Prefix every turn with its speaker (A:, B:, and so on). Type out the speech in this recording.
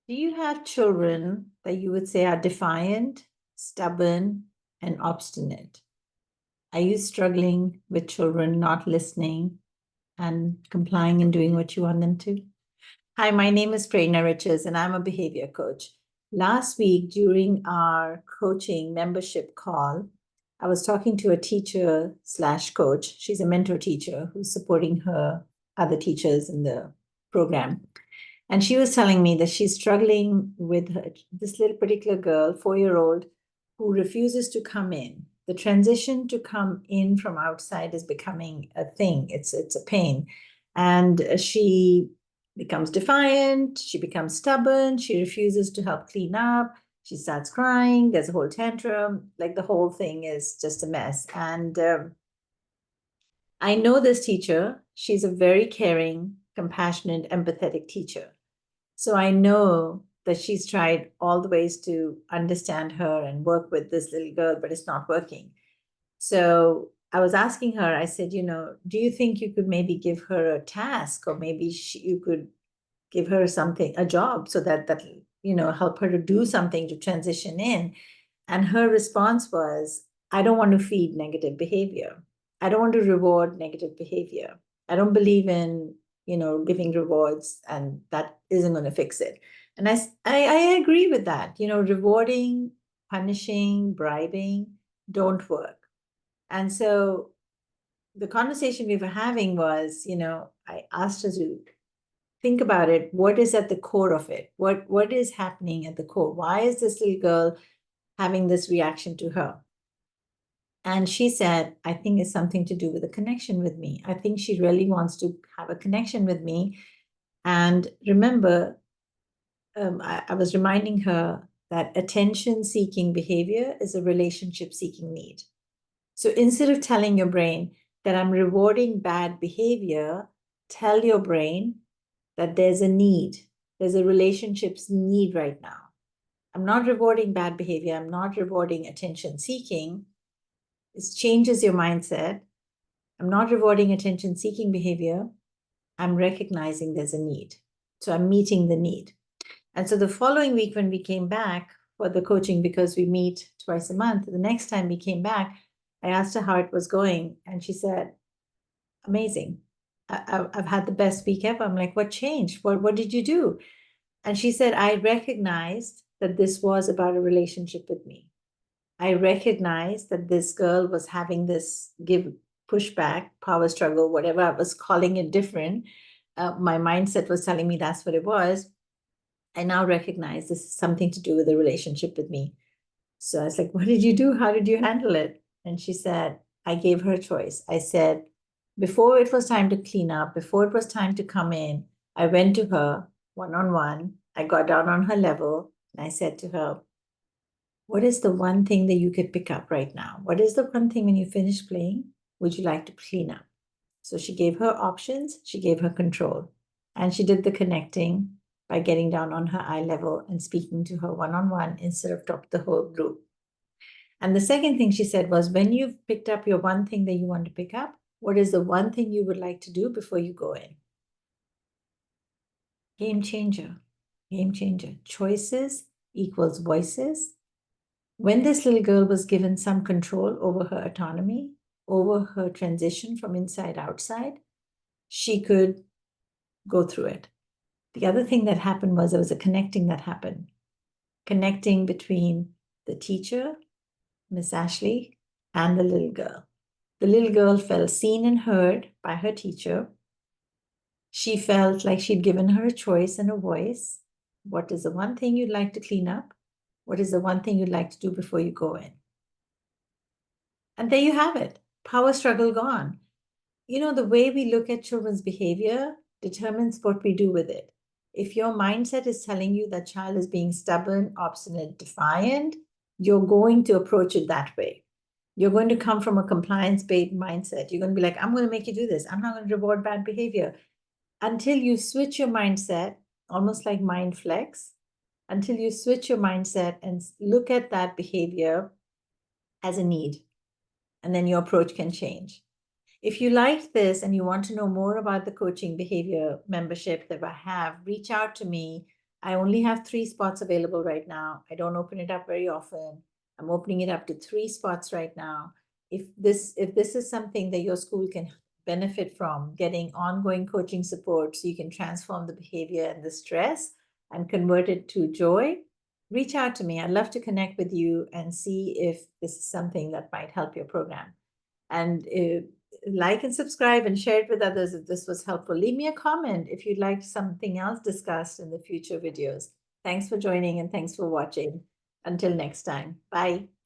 A: Do you have children that you would say are defiant, stubborn, and obstinate? Are you struggling with children not listening and complying and doing what you want them to? Hi, my name is Prerna Riches, and I'm a behavior coach. Last week, during our coaching membership call, I was talking to a teacher slash coach. She's a mentor teacher who's supporting her other teachers in the program. And she was telling me that she's struggling with this little particular girl, 4-year-old, who refuses to come in. The transition to come in from outside is becoming a thing. It's a pain. And she becomes defiant, she becomes stubborn, she refuses to help clean up, she starts crying, there's a whole tantrum, like the whole thing is just a mess. And I know this teacher, she's a very caring, compassionate, empathetic teacher. So I know that she's tried all the ways to understand her and work with this little girl, but it's not working. So I was asking her, I said, do you think you could maybe give her a task, or maybe you could give her something, a job, so that help her to do something to transition in? And her response was, I don't want to feed negative behavior. I don't want to reward negative behavior. I don't believe in, giving rewards, and that isn't going to fix it. And I agree with that. Rewarding, punishing, bribing don't work. And so the conversation we were having was, I asked her to think about it. What is at the core of it? What is happening at the core? Why is this little girl having this reaction to her? And she said, I think it's something to do with a connection with me. I think she really wants to have a connection with me. And remember, I was reminding her that attention seeking behavior is a relationship seeking need. So instead of telling your brain that I'm rewarding bad behavior, tell your brain that there's a need. There's a relationships need right now. I'm not rewarding bad behavior. I'm not rewarding attention seeking. It changes your mindset. I'm not rewarding attention seeking behavior. I'm recognizing there's a need. So I'm meeting the need. And so the following week, when we came back for the coaching, because we meet twice a month, the next time we came back, I asked her how it was going. And she said, amazing. I've had the best week ever. I'm like, what changed? What did you do? And she said, I recognized that this was about a relationship with me. I recognized that this girl was having this pushback, power struggle, whatever I was calling it different. My mindset was telling me that's what it was. I now recognize this is something to do with a relationship with me. So I was like, what did you do? How did you handle it? And she said, I gave her a choice. I said, before it was time to clean up, before it was time to come in, I went to her one on one. I got down on her level and I said to her, what is the one thing that you could pick up right now? What is the one thing when you finish playing, would you like to clean up? So she gave her options, she gave her control, and she did the connecting by getting down on her eye level and speaking to her one on one instead of talk the whole group. And the second thing she said was, when you've picked up your one thing that you want to pick up, what is the one thing you would like to do before you go in? Game changer. Game changer. Choices equals voices. When this little girl was given some control over her autonomy, over her transition from inside outside, she could go through it. The other thing that happened was there was a connecting that happened. Connecting between the teacher, Miss Ashley, and the little girl. The little girl felt seen and heard by her teacher. She felt like she'd given her a choice and a voice. What is the one thing you'd like to clean up? What is the one thing you'd like to do before you go in? And there you have it. Power struggle gone. The way we look at children's behavior determines what we do with it. If your mindset is telling you that child is being stubborn, obstinate, defiant, you're going to approach it that way. You're going to come from a compliance-based mindset. You're going to be like, I'm going to make you do this. I'm not going to reward bad behavior. Until you switch your mindset, almost like mind flex, until you switch your mindset and look at that behavior as a need, and then your approach can change. If you liked this and you want to know more about the coaching behavior membership that I have, reach out to me I only have 3 spots available right now. I don't open it up very often. I'm opening it up to 3 spots right now. If this is something that your school can benefit from, getting ongoing coaching support so you can transform the behavior and the stress and convert it to joy, reach out to me. I'd love to connect with you and see if this is something that might help your program. And like and subscribe and share it with others if this was helpful. Leave me a comment if you'd like something else discussed in the future videos. Thanks for joining and thanks for watching. Until next time. Bye.